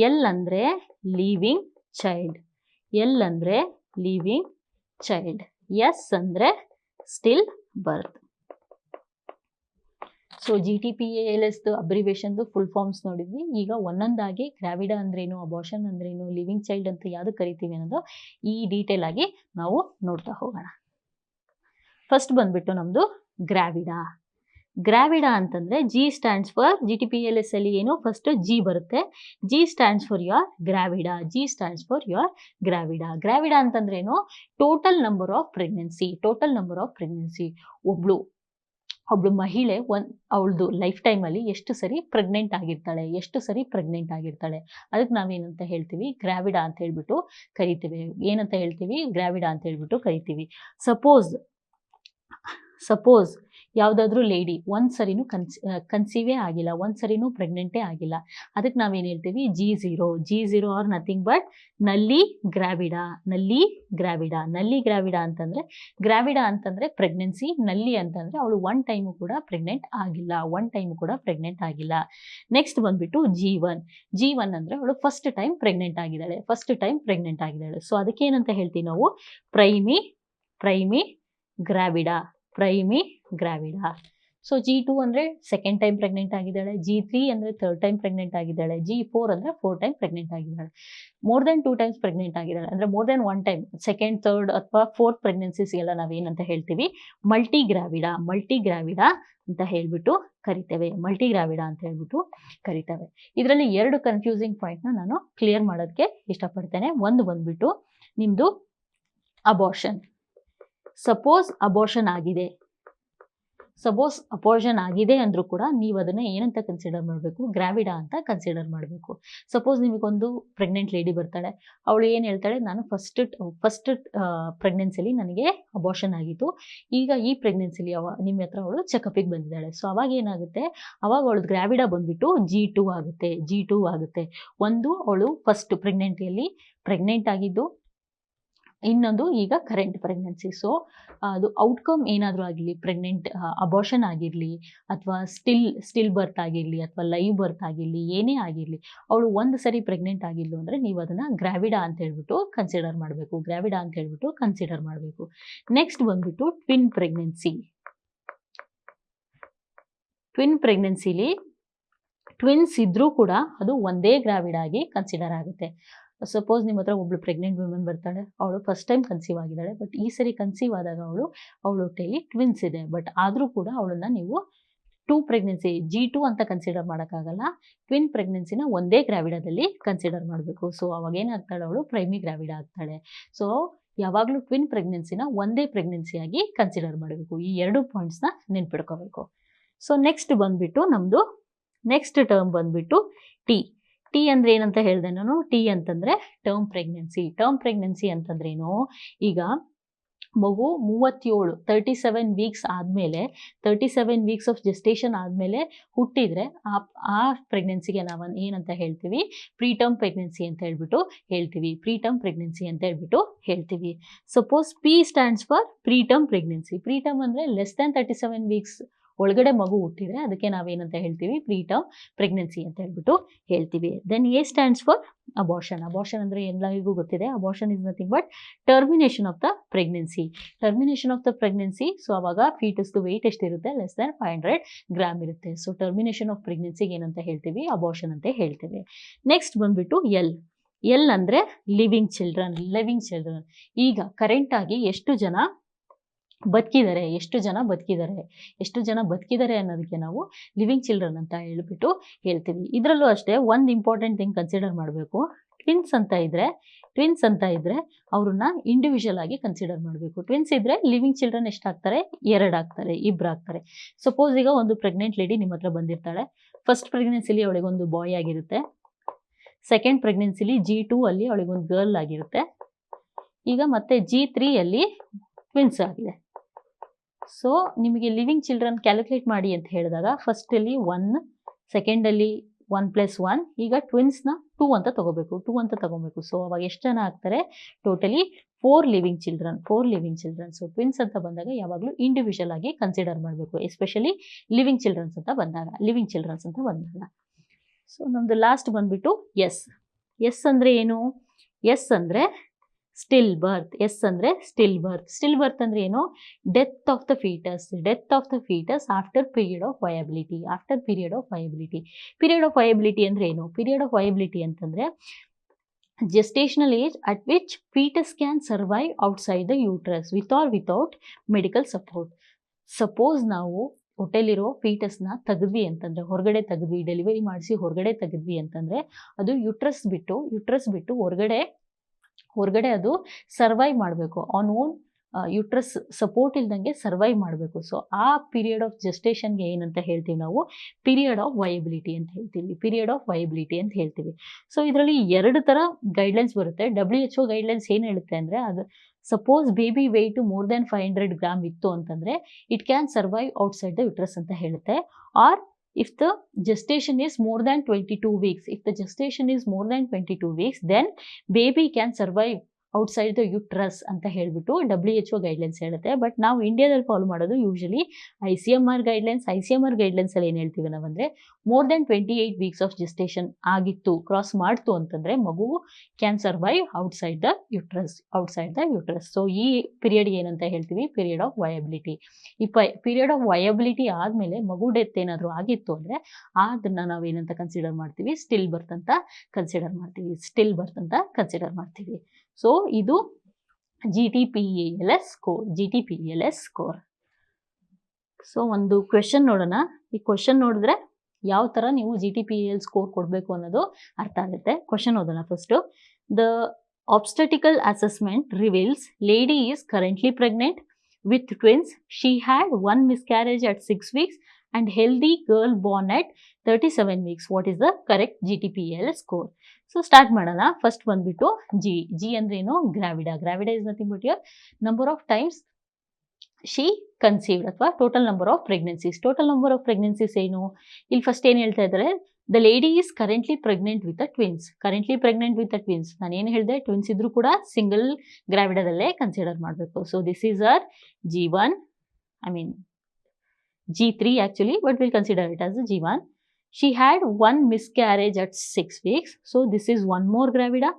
ಎಲ್ ಅಂದರೆ ಲೀವಿಂಗ್ ಚೈಲ್ಡ್. ಎಸ್ ಅಂದರೆ ಸ್ಟಿಲ್ ಬರ್ತ್. ಸೊ GTPALS ಅಬ್ರಿವೇಷನ್ದು ಫುಲ್ ಫಾರ್ಮ್ಸ್ ನೋಡಿದ್ವಿ. ಈಗ ಒಂದೊಂದಾಗಿ ಗ್ರಾವಿಡಾ ಅಂದ್ರೇನು, ಅಬಾರ್ಷನ್ ಅಂದ್ರೇನು, ಲಿವಿಂಗ್ ಚೈಲ್ಡ್ ಅಂತ ಯಾವುದು ಕರಿತೀವಿ ಅನ್ನೋದು ಈ ಡೀಟೇಲ್ ಆಗಿ ನಾವು ನೋಡ್ತಾ ಹೋಗೋಣ. ಫಸ್ಟ್ ಬಂದ್ಬಿಟ್ಟು ನಮ್ಮದು ಗ್ರಾವಿಡಾ ಅಂತಂದರೆ, ಜಿ ಸ್ಟ್ಯಾಂಡ್ಸ್ ಫಾರ್, GTPALS ಅಲ್ಲಿ ಏನು ಫಸ್ಟ್ ಜಿ ಬರುತ್ತೆ, ಜಿ ಸ್ಟ್ಯಾಂಡ್ಸ್ ಫಾರ್ ಯೋರ್ ಗ್ರಾವಿಡಾ. ಗ್ರಾವಿಡಾ ಅಂತಂದ್ರೇನು, ಟೋಟಲ್ ನಂಬರ್ ಆಫ್ ಪ್ರೆಗ್ನೆನ್ಸಿ. ಒಬ್ಳು ಮಹಿಳೆ ಅವಳದು ಲೈಫ್ ಟೈಮಲ್ಲಿ ಎಷ್ಟು ಸರಿ ಪ್ರೆಗ್ನೆಂಟ್ ಆಗಿರ್ತಾಳೆ, ಅದಕ್ಕೆ ನಾವೇನಂತ ಹೇಳ್ತೀವಿ, ಗ್ರಾವಿಡಾ ಅಂತ ಹೇಳ್ಬಿಟ್ಟು ಕರಿತೀವಿ. ಸಪೋಸ್ ಯಾವುದಾದ್ರೂ ಲೇಡಿ ಒಂದ್ಸರಿನೂ ಕನ್ಸೀವೇ ಆಗಿಲ್ಲ, ಒಂದ್ಸರಿನೂ ಪ್ರೆಗ್ನೆಂಟೇ ಆಗಿಲ್ಲ, ಅದಕ್ಕೆ ನಾವೇನು ಹೇಳ್ತೀವಿ, G0 ಆರ್ ನಥಿಂಗ್ ಬಟ್ ನಲ್ಲಿ ಗ್ರಾವಿಡಾ. ಗ್ರಾವಿಡಾ ಅಂತಂದರೆ ಪ್ರೆಗ್ನೆನ್ಸಿ, ನಲ್ಲಿ ಅಂತಂದರೆ ಅವಳು ಒನ್ ಟೈಮು ಕೂಡ ಪ್ರೆಗ್ನೆಂಟ್ ಆಗಿಲ್ಲ. ನೆಕ್ಸ್ಟ್ ಬಂದ್ಬಿಟ್ಟು G1 ಅಂದರೆ ಅವಳು ಫಸ್ಟ್ ಟೈಮ್ ಪ್ರೆಗ್ನೆಂಟ್ ಆಗಿದ್ದಾಳೆ. ಸೊ ಅದಕ್ಕೇನಂತ ಹೇಳ್ತೀವಿ ನಾವು, ಪ್ರೈಮಿ ಗ್ರಾವಿಡಾ. ಸೊ G2 ಅಂದರೆ ಸೆಕೆಂಡ್ ಟೈಮ್ ಪ್ರೆಗ್ನೆಂಟ್ ಆಗಿದ್ದಾಳೆ, G3 ಅಂದರೆ ಥರ್ಡ್ ಟೈಮ್ ಪ್ರೆಗ್ನೆಂಟ್ ಆಗಿದ್ದಾಳೆ, G4 ಅಂದರೆ 4 ಟೈಮ್ ಪ್ರೆಗ್ನೆಂಟ್ ಆಗಿದ್ದಾಳೆ. ಮೋರ್ ದೆನ್ 2 ಟೈಮ್ಸ್ ಪ್ರೆಗ್ನೆಂಟ್ ಆಗಿದ್ದಾಳೆ ಅಂದರೆ more than 1 time, second, third ಅಥವಾ ಫೋರ್ತ್ ಪ್ರೆಗ್ನೆನ್ಸೀಸ್ಗೆಲ್ಲ ನಾವೇನಂತ ಹೇಳ್ತೀವಿ, ಮಲ್ಟಿಗ್ರಾವಿಡಾ ಅಂತ ಹೇಳ್ಬಿಟ್ಟು ಕರಿತೇವೆ. ಇದರಲ್ಲಿ 2 ಕನ್ಫ್ಯೂಸಿಂಗ್ ಪಾಯಿಂಟ್ನ ನಾನು ಕ್ಲಿಯರ್ ಮಾಡೋದಕ್ಕೆ ಇಷ್ಟಪಡ್ತೇನೆ. ಒಂದು ಬಂದ್ಬಿಟ್ಟು ನಿಮ್ಮದು ಅಬಾರ್ಷನ್. ಸಪೋಸ್ ಅಬೋರ್ಷನ್ ಆಗಿದೆ, ಸಪೋಸ್ ಅಬೋರ್ಷನ್ ಆಗಿದೆ ಅಂದರೂ ಕೂಡ ನೀವು ಅದನ್ನು ಏನಂತ ಕನ್ಸಿಡರ್ ಮಾಡಬೇಕು, ಗ್ರಾವಿಡಾ ಅಂತ ಕನ್ಸಿಡರ್ ಮಾಡಬೇಕು. ಸಪೋಸ್ ನಿಮಗೊಂದು ಪ್ರೆಗ್ನೆಂಟ್ ಲೇಡಿ ಬರ್ತಾಳೆ, ಅವಳು ಏನು ಹೇಳ್ತಾಳೆ, ನಾನು ಫಸ್ಟ್ ಪ್ರೆಗ್ನೆನ್ಸಿಲಿ ನನಗೆ ಅಬೋರ್ಷನ್ ಆಗಿತ್ತು, ಈಗ ಈ ಪ್ರೆಗ್ನೆನ್ಸಿಲಿ ನಿಮ್ಮ ಹತ್ರ ಅವಳು ಚೆಕಪಿಗೆ ಬಂದಿದ್ದಾಳೆ. ಸೊ ಅವಾಗ ಏನಾಗುತ್ತೆ, ಅವಾಗ ಅವಳು ಗ್ರಾವಿಡಾ ಬಂದುಬಿಟ್ಟು G2 ಆಗುತ್ತೆ. ಒಂದು ಅವಳು ಫಸ್ಟ್ ಪ್ರೆಗ್ನೆಂಟಿಯಲ್ಲಿ ಪ್ರೆಗ್ನೆಂಟ್ ಆಗಿದ್ದು, ಇನ್ನೊಂದು ಈಗ ಕರೆಂಟ್ ಪ್ರೆಗ್ನೆನ್ಸಿ. ಸೊ ಅದು ಔಟ್ಕಮ್ ಏನಾದರೂ ಆಗಿರಲಿ, ಪ್ರೆಗ್ನೆಂಟ್ ಅಬೋರ್ಷನ್ ಆಗಿರಲಿ ಅಥವಾ ಸ್ಟಿಲ್ ಬರ್ತ್ ಆಗಿರಲಿ ಅಥವಾ ಲೈವ್ ಬರ್ತ್ ಆಗಿರಲಿ, ಏನೇ ಆಗಿರಲಿ, ಅವಳು ಒಂದು ಸರಿ ಪ್ರೆಗ್ನೆಂಟ್ ಆಗಿದ್ಲು ಅಂದರೆ ನೀವು ಅದನ್ನು ಗ್ರಾವಿಡಾ ಅಂತ ಹೇಳ್ಬಿಟ್ಟು ಕನ್ಸಿಡರ್ ಮಾಡಬೇಕು. ನೆಕ್ಸ್ಟ್ ಬಂದ್ಬಿಟ್ಟು ಟ್ವಿನ್ ಪ್ರೆಗ್ನೆನ್ಸಿಲಿ ಟ್ವಿನ್ಸ್ ಇದ್ರೂ ಕೂಡ ಅದು ಒಂದೇ ಗ್ರಾವಿಡಾ ಆಗಿ ಕನ್ಸಿಡರ್ ಆಗುತ್ತೆ. ಸಪೋಸ್ ನಿಮ್ಮ ಹತ್ರ ಒಬ್ಳು ಪ್ರೆಗ್ನೆಂಟ್ ವುಮೆನ್ ಬರ್ತಾಳೆ, ಅವಳು ಫಸ್ಟ್ ಟೈಮ್ ಕನ್ಸೀವ್ ಆಗಿದ್ದಾಳೆ, ಬಟ್ ಈ ಸರಿ ಕನ್ಸೀವ್ ಆದಾಗ ಅವಳ ಹೊಟ್ಟೆಯಲ್ಲಿ ಟ್ವಿನ್ಸ್ ಇದೆ, ಬಟ್ ಆದರೂ ಕೂಡ ಅವಳನ್ನು ನೀವು G2 ಅಂತ ಕನ್ಸಿಡರ್ ಮಾಡೋಕ್ಕಾಗಲ್ಲ, ಟ್ವಿನ್ ಪ್ರೆಗ್ನೆನ್ಸಿನ ಒಂದೇ ಗ್ರಾವಿಡಾದಲ್ಲಿ ಕನ್ಸಿಡರ್ ಮಾಡಬೇಕು. ಸೊ ಅವಾಗ ಏನಾಗ್ತಾಳೆ, ಅವಳು ಪ್ರೈಮಿ ಗ್ರಾವಿಡಾ ಆಗ್ತಾಳೆ. ಸೊ ಯಾವಾಗಲೂ ಟ್ವಿನ್ ಪ್ರೆಗ್ನೆನ್ಸಿನ ಒಂದೇ ಪ್ರೆಗ್ನೆನ್ಸಿಯಾಗಿ ಕನ್ಸಿಡರ್ ಮಾಡಬೇಕು. ಈ 2 ಪಾಯಿಂಟ್ಸ್ನ ನೆನ್ಪಿಡ್ಕೋಬೇಕು. ಸೊ ನೆಕ್ಸ್ಟ್ ಟರ್ಮ್ ಬಂದ್ಬಿಟ್ಟು ಟಿ ಅಂದರೆ ಏನಂತ ಹೇಳಿದೆ ನಾನು, ಟಿ ಅಂತಂದರೆ ಟರ್ಮ್ ಪ್ರೆಗ್ನೆನ್ಸಿ ಅಂತಂದ್ರೇನು, ಈಗ ಮಗು 37 ವೀಕ್ಸ್ ಆದಮೇಲೆ 37 ವೀಕ್ಸ್ ಆಫ್ ಜೆಸ್ಟೇಷನ್ ಆದಮೇಲೆ ಹುಟ್ಟಿದರೆ ಆ ಪ್ರೆಗ್ನೆನ್ಸಿಗೆ ನಾವು ಏನಂತ ಹೇಳ್ತೀವಿ, ಪ್ರೀಟರ್ಮ್ ಪ್ರೆಗ್ನೆನ್ಸಿ ಅಂತ ಹೇಳ್ಬಿಟ್ಟು suppose P stands for preterm pregnancy. Preterm ಅಂದರೆ ಲೆಸ್ ದ್ಯಾನ್ 37 ವೀಕ್ಸ್ ಒಳಗಡೆ ಮಗು ಹುಟ್ಟಿದರೆ ಅದಕ್ಕೆ ನಾವೇನಂತ ಹೇಳ್ತೀವಿ, ಪ್ರೀಟರ್ಮ್ ಪ್ರೆಗ್ನೆನ್ಸಿ ಅಂತ ಹೇಳ್ತೀವಿ. Then A stands for abortion ಅಂದರೆ ಎಲ್ಲರಿಗೂ ಗೊತ್ತಿದೆ, abortion is nothing but termination of the pregnancy. So ಅವಾಗ ಫೀಟಸ್ದು ವೆಯ್ಟ್ ಎಷ್ಟಿರುತ್ತೆ, ಲೆಸ್ ದ್ಯಾನ್ 500 ಗ್ರಾಮ್ ಇರುತ್ತೆ. ಸೊ ಟರ್ಮಿನೇಷನ್ ಆಫ್ ಪ್ರೆಗ್ನೆನ್ಸಿಗೆ ಏನಂತ ಹೇಳ್ತೀವಿ, ಅಬೋರ್ಷನ್ ಅಂತ ಹೇಳ್ತೀವಿ. ನೆಕ್ಸ್ಟ್ ಬಂದ್ಬಿಟ್ಟು ಎಲ್ ಅಂದರೆ ಲಿವಿಂಗ್ ಚಿಲ್ಡ್ರನ್. ಈಗ ಕರೆಂಟಾಗಿ ಎಷ್ಟು ಜನ ಬದುಕಿದ್ದಾರೆ ಅನ್ನೋದಕ್ಕೆ ನಾವು ಲಿವಿಂಗ್ ಚಿಲ್ಡ್ರನ್ ಅಂತ ಹೇಳ್ತೀವಿ. ಇದರಲ್ಲೂ ಅಷ್ಟೇ ಒಂದು ಇಂಪಾರ್ಟೆಂಟ್ ಥಿಂಗ್ ಕನ್ಸಿಡರ್ ಮಾಡಬೇಕು, ಟ್ವಿನ್ಸ್ ಅಂತ ಇದ್ರೆ ಅವ್ರನ್ನ ಇಂಡಿವಿಜುವಲ್ ಆಗಿ ಕನ್ಸಿಡರ್ ಮಾಡಬೇಕು. ಟ್ವಿನ್ಸ್ ಇದ್ರೆ ಲಿವಿಂಗ್ ಚಿಲ್ಡ್ರನ್ ಎಷ್ಟಾಗ್ತಾರೆ, 2 ಆಗ್ತಾರೆ. ಸಪೋಸ್ ಈಗ ಒಂದು ಪ್ರೆಗ್ನೆಂಟ್ ಲೇಡಿ ನಿಮ್ಮ ಹತ್ರ ಬಂದಿರ್ತಾಳೆ, ಫಸ್ಟ್ ಪ್ರೆಗ್ನೆನ್ಸಿಲಿ ಅವಳಿಗೊಂದು ಬಾಯ್ ಆಗಿರುತ್ತೆ, ಸೆಕೆಂಡ್ ಪ್ರೆಗ್ನೆನ್ಸಿಲಿ G2 ಅಲ್ಲಿ ಅವಳಿಗೊಂದು ಗರ್ಲ್ ಆಗಿರುತ್ತೆ, ಈಗ ಮತ್ತೆ G3 ಅಲ್ಲಿ ಟ್ವಿನ್ಸ್ ಆಗಿದೆ. ಸೊ ನಿಮಗೆ ಲಿವಿಂಗ್ ಚಿಲ್ಡ್ರನ್ ಕ್ಯಾಲ್ಕುಲೇಟ್ ಮಾಡಿ ಅಂತ ಹೇಳಿದಾಗ ಫಸ್ಟಲ್ಲಿ 1, ಸೆಕೆಂಡಲ್ಲಿ 1+1, ಈಗ ಟ್ವಿನ್ಸ್ನ 2 ಅಂತ ತಗೋಬೇಕು. ಸೊ ಅವಾಗ ಎಷ್ಟು ಜನ ಆಗ್ತಾರೆ, totally 4 living children. So twins ಅಂತ ಬಂದಾಗ ಯಾವಾಗಲೂ ಇಂಡಿವಿಜುವಲ್ ಆಗಿ ಕನ್ಸಿಡರ್ ಮಾಡಬೇಕು, ಎಸ್ಪೆಷಲಿ ಲಿವಿಂಗ್ ಚಿಲ್ಡ್ರನ್ಸ್ ಅಂತ ಬಂದಾಗ. ಸೊ ನಮ್ಮದು ಲಾಸ್ಟ್ ಬಂದ್ಬಿಟ್ಟು ಎಸ್ ಅಂದರೆ ಏನು, ಎಸ್ ಅಂದರೆ ಸ್ಟಿಲ್ ಬರ್ತ್. ಸ್ಟಿಲ್ ಬರ್ತ್ ಅಂದ್ರೆ ಏನು, death of the fetus after period of viability. Period of viability ಅಂದ್ರೆ ಏನು, ಪೀರಿಯಡ್ ಆಫ್ ವಯಬಿಲಿಟಿ ಅಂತಂದ್ರೆ gestational age at which fetus can survive outside the uterus with or without medical support. Suppose ನಾವು ಹೊಟ್ಟೆಲಿರೋ ಫೀಟಸ್ನ ತೆಗೆದ್ವಿ ಅಂತಂದರೆ, ಹೊರಗಡೆ ತೆಗೆದ್ವಿ, delivery ಮಾಡಿಸಿ ಹೊರಗಡೆ ತೆಗೆದ್ವಿ ಅಂತಂದರೆ ಅದು ಯುಟ್ರಸ್ ಬಿಟ್ಟು ಹೊರಗಡೆ ಅದು ಸರ್ವೈವ್ ಮಾಡಬೇಕು, ಆನ್ ಓನ್ ಯುಟ್ರಸ್ ಸಪೋರ್ಟ್ ಇಲ್ದಂಗೆ ಸರ್ವೈವ್ ಮಾಡಬೇಕು. ಸೊ ಆ ಪೀರಿಯಡ್ ಆಫ್ ಜೆಸ್ಟೇಷನ್ಗೆ ಏನಂತ ಹೇಳ್ತೀವಿ ನಾವು, ಪೀರಿಯಡ್ ಆಫ್ ವಯಬಿಲಿಟಿ ಅಂತ ಹೇಳ್ತೀವಿ. ಸೊ ಇದರಲ್ಲಿ 2 ಥರ ಗೈಡ್ಲೈನ್ಸ್ ಬರುತ್ತೆ. WHO ಗೈಡ್ಲೈನ್ಸ್ ಏನು ಹೇಳುತ್ತೆ ಅಂದರೆ, ಅದು suppose baby weight more than 500 gram ಇತ್ತು ಅಂತಂದರೆ it can survive outside the uterus ಅಂತ ಹೇಳುತ್ತೆ. Or if the gestation is more than 22 weeks, then baby can survive outside the uterus ಅಂತ ಹೇಳ್ಬಿಟ್ಟು WHO ಗೈಡ್ಲೈನ್ಸ್ ಹೇಳುತ್ತೆ. ಬಟ್ ನಾವು ಇಂಡಿಯಾದಲ್ಲಿ ಫಾಲೋ ಮಾಡೋದು ಯೂಶಲಿ ICMR ಗೈಡ್ಲೈನ್ಸ್ ಅಲ್ಲಿ ಏನು ಹೇಳ್ತೀವಿ ನಾವಂದರೆ, more than 28 weeks of gestation ಆಗಿತ್ತು, ಕ್ರಾಸ್ ಮಾಡ್ತು ಅಂತಂದರೆ ಮಗು can survive outside the uterus. So ಈ ಪೀರಿಯಡ್ ಏನಂತ ಹೇಳ್ತೀವಿ, ಪೀರಿಯಡ್ ಆಫ್ ವಯಬಿಲಿಟಿ. ಈ ಪೀರಿಯಡ್ ಆಫ್ ವಯಬಿಲಿಟಿ ಆದಮೇಲೆ ಮಗು ಡೆತ್ ಏನಾದರೂ ಆಗಿತ್ತು ಅಂದರೆ ಅದನ್ನು ನಾವೇನಂತ ಕನ್ಸಿಡರ್ ಮಾಡ್ತೀವಿ, ಸ್ಟಿಲ್ ಬರ್ತ್ ಅಂತ ಕನ್ಸಿಡರ್ ಮಾಡ್ತೀವಿ. ಸೊ ಇದು GTPALS ಸ್ಕೋರ್. ಸೊ ಒಂದು ಕ್ವೆಶನ್ ನೋಡೋಣ. ಈ ಕ್ವೆಶನ್ ನೋಡಿದ್ರೆ ಯಾವ ಥರ ನೀವು GTPAL ಸ್ಕೋರ್ ಕೊಡಬೇಕು ಅನ್ನೋದು ಅರ್ಥ ಆಗುತ್ತೆ. ಕ್ವೆಶನ್ ಓದೋಣ first. The obstetrical assessment reveals lady is currently pregnant, with twins. She had one miscarriage at 6 weeks and healthy girl born at 37 weeks. What is the correct GTPL score? So start ಮಾಡೋಣ. First ಬಂದ್ಬಿಟ್ಟು G ಅಂದ್ರೆ ಏನು? Gravida. Gravida is nothing but your number of times she conceived ಅಥವಾ total number of pregnancies. Total number of pregnancies ಏನು? ಇಲ್ಲಿ first ಏನು ಹೇಳ್ತಾ ಇದ್ದಾರೆ? The lady is currently pregnant with a twins. Currently pregnant with a twins. ನಾನು ಏನು ಹೇಳಿದೆ? Twins ಇದ್ರೂ ಕೂಡ ಸಿಂಗಲ್ ಗ್ರಾವಿಡಾದಲ್ಲೇ ಕನ್ಸಿಡರ್ ಮಾಡಬೇಕು. So this is our G1, I mean G3 actually, but we'll consider it as a G1. She had one miscarriage at 6 weeks. So this is one more gravida.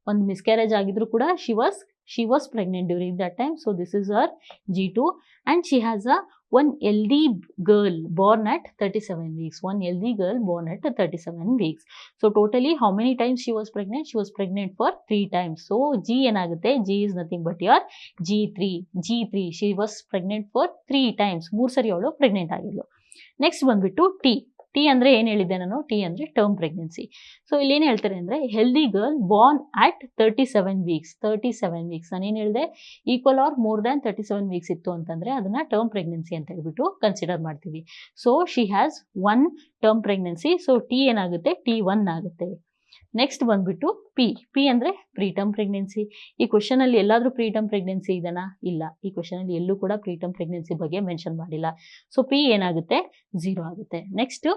One miscarriage ಆಗಿದ್ರು ಕೂಡ she was pregnant during that time. So this is her G2, and she has a one healthy girl born at 37 weeks. One healthy girl born at 37 weeks. So totally how many times she was pregnant? She was pregnant for 3 times. So G ಏನಾಗುತ್ತೆ? G is nothing but your G3. G3 she was pregnant for 3 times. 3 ಸರಿ ಅವಳು pregnant ಆಗಿದ್ಲು. Next ಬಂದ್ಬಿಟ್ಟು T ಅಂದರೆ ಏನು ಹೇಳಿದ್ದೆ ನಾನು? T ಅಂದರೆ term pregnancy. So ಇಲ್ಲಿ ಏನು ಹೇಳ್ತಾರೆ ಅಂದರೆ healthy girl born at 37 weeks. 37 weeks ನಾನು ಏನು ಹೇಳಿದೆ? Equal or more than 37 weeks ಇತ್ತು ಅಂತಂದರೆ ಅದನ್ನು ಟರ್ಮ್ ಪ್ರೆಗ್ನೆನ್ಸಿ ಅಂತ ಹೇಳ್ಬಿಟ್ಟು ಕನ್ಸಿಡರ್ ಮಾಡ್ತೀವಿ. So she has one term pregnancy. So T ಏನಾಗುತ್ತೆ? T1 ಆಗುತ್ತೆ. ನೆಕ್ಸ್ಟ್ ಬಂದ್ಬಿಟ್ಟು ಪಿ ಅಂದರೆ ಪ್ರೀಟರ್ಮ್ ಪ್ರೆಗ್ನೆನ್ಸಿ. ಈ ಕ್ವಶನಲ್ಲಿ ಎಲ್ಲಾದರೂ ಪ್ರೀಟರ್ಮ್ ಪ್ರೆಗ್ನೆನ್ಸಿ ಇದೆನಾ? ಇಲ್ಲ. ಈ ಕ್ವಶನಲ್ಲಿ ಎಲ್ಲೂ ಕೂಡ ಪ್ರೀಟರ್ಮ್ ಪ್ರೆಗ್ನೆನ್ಸಿ ಬಗ್ಗೆ ಮೆನ್ಷನ್ ಮಾಡಿಲ್ಲ. ಸೊ ಪಿ ಏನಾಗುತ್ತೆ? 0 ಆಗುತ್ತೆ. ನೆಕ್ಸ್ಟ್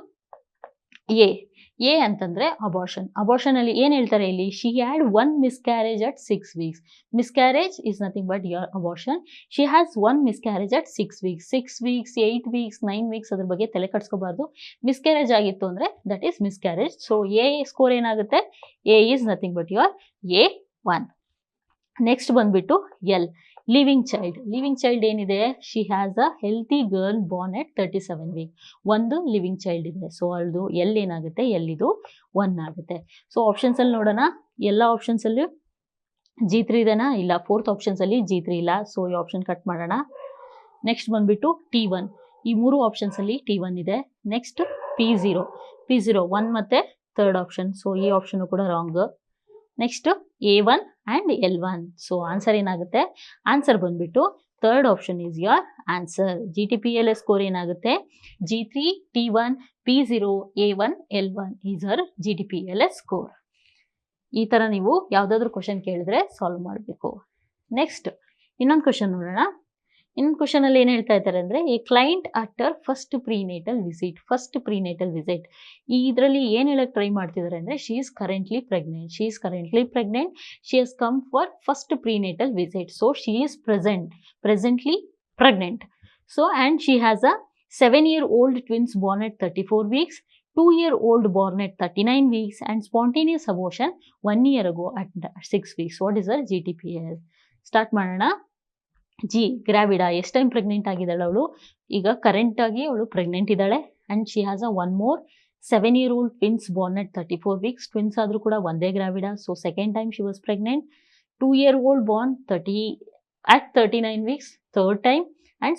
ಎ ಅಂತಂದರೆ ಅಬಾರ್ಷನ್. ಅಬಾರ್ಷನಲ್ಲಿ ಏನು ಹೇಳ್ತಾರೆ ಇಲ್ಲಿ? She had one miscarriage at 6 weeks. Miscarriage is nothing but your abortion. She has one miscarriage at 6 weeks. 6 weeks, 8 weeks, 9 weeks ಅದ್ರ ಬಗ್ಗೆ ತಲೆ ಕಟ್ಸ್ಕೋಬಾರ್ದು. ಮಿಸ್ಕ್ಯಾರೇಜ್ ಆಗಿತ್ತು ಅಂದರೆ that is miscarriage. So A score ಏನಾಗುತ್ತೆ? A is nothing but your A1. Next ಬಂದ್ಬಿಟ್ಟು L, living child. Living child ಏನಿದೆ? She has a healthy girl born at 37 weeks. ಒಂದು living child ಇದೆ. ಸೊ ಅದು ಎಲ್ ಏನಾಗುತ್ತೆ? ಎಲ್ಲಿದು 1 ಆಗುತ್ತೆ. ಸೊ ಆಪ್ಷನ್ಸಲ್ಲಿ ನೋಡೋಣ. ಎಲ್ಲ ಆಪ್ಷನ್ಸಲ್ಲಿ G3 ಇದೆನಾ? ಇಲ್ಲ. ಫೋರ್ತ್ ಆಪ್ಷನ್ಸಲ್ಲಿ G3 ಇಲ್ಲ. ಸೊ ಈ ಆಪ್ಷನ್ ಕಟ್ ಮಾಡೋಣ. ನೆಕ್ಸ್ಟ್ ಬಂದ್ಬಿಟ್ಟು T1. ಈ 3 ಆಪ್ಷನ್ಸಲ್ಲಿ T1 ಇದೆ. Next P0. 1 ಮತ್ತು ಥರ್ಡ್ ಆಪ್ಷನ್. ಸೊ ಈ ಆಪ್ಷನ್ ಕೂಡ wrong. Next A1 and L1. So answer ಏನಾಗುತ್ತೆ? ಆನ್ಸರ್ ಬಂದ್ಬಿಟ್ಟು third option is your answer. GTPL score ಏನಾಗುತ್ತೆ? G3, T1, P0, A1, L1 is our GTPL score. ಈ ಥರ ನೀವು ಯಾವುದಾದ್ರೂ ಕ್ವಶನ್ ಕೇಳಿದ್ರೆ ಸಾಲ್ವ್ ಮಾಡಬೇಕು. ನೆಕ್ಸ್ಟ್ ಇನ್ನೊಂದು ಕ್ವಶನ್ ನೋಡೋಣ. ಇನ್ನೊಂದು ಕ್ವಶನಲ್ಲಿ ಏನು ಹೇಳ್ತಾ ಇದ್ದಾರೆ ಅಂದರೆ A client utter first prenatal visit. ಇದರಲ್ಲಿ ಏನು ಹೇಳಕ್ಕೆ ಟ್ರೈ ಮಾಡ್ತಿದ್ದಾರೆ ಅಂದರೆ she is currently pregnant. She has come for first prenatal visit. So she is presently pregnant. So and she has a 7-year-old twins born at 34 weeks, 2-year-old born at 39 weeks, and spontaneous abortion 1 year ago at 6 weeks. What is her GTPL? Start ಮಾಡೋಣ. G ಗ್ರಾವಿಡಾ. ಎಷ್ಟು time pregnant ಆಗಿದ್ದಾಳೆ ಅವಳು? ಈಗ ಕರೆಂಟಾಗಿ ಅವಳು pregnant ಇದ್ದಾಳೆ. And she has a one more 7-year-old twins born at 34 weeks. Twins ಆದರೂ ಕೂಡ ಒಂದೇ gravida. So second time she was pregnant. 2-year-old born at 39 weeks, third time. And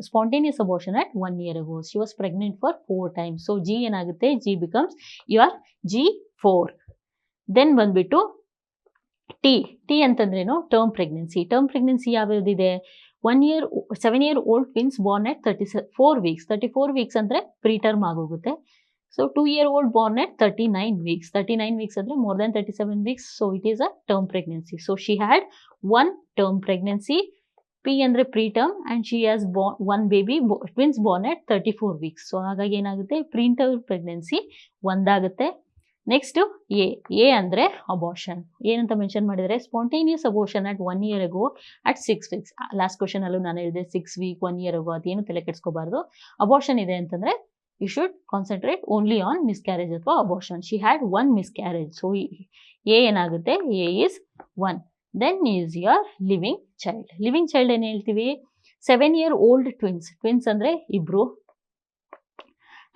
spontaneous abortion at 1 year ago. She was pregnant for 4 times. So G ಏನಾಗುತ್ತೆ? G becomes your G4. Then ಬಂದ್ಬಿಟ್ಟು T ಅಂತಂದ್ರೇನು? Term pregnancy ಯಾವ್ಯಾವ್ದಿದೆ? 7-year-old twins born at 34 weeks. 34 weeks ಅಂದರೆ preterm ಆಗೋಗುತ್ತೆ. So 2-year-old born at 39 weeks. 39 weeks ಅಂದರೆ more than 37 weeks. So it is a term pregnancy. So she had one term pregnancy. P ಅಂದರೆ preterm and she has one baby twins born at 34 weeks. So ಹಾಗಾಗಿ ಏನಾಗುತ್ತೆ? Preterm pregnancy ಒಂದಾಗುತ್ತೆ. Next A ಅಂದರೆ abortion. ಏನಂತ mention ಮಾಡಿದರೆ spontaneous abortion at 1 year ago at 6 weeks. Last ಕ್ವಶನಲ್ಲೂ ನಾನು ಹೇಳಿದೆ 6 weeks 1 year ago ಅದೇನು ತಲೆ ಕೆಡಿಸ್ಕೋಬಾರ್ದು. ಅಬಾರ್ಷನ್ ಇದೆ ಅಂತಂದರೆ you should concentrate only on miscarriage ಅಥವಾ abortion. She had one miscarriage. So A ಏನಾಗುತ್ತೆ? A is 1. Then is your living child. Living child ಏನು ಹೇಳ್ತೀವಿ? 7-year-old twins ಅಂದರೆ ಇಬ್ರು.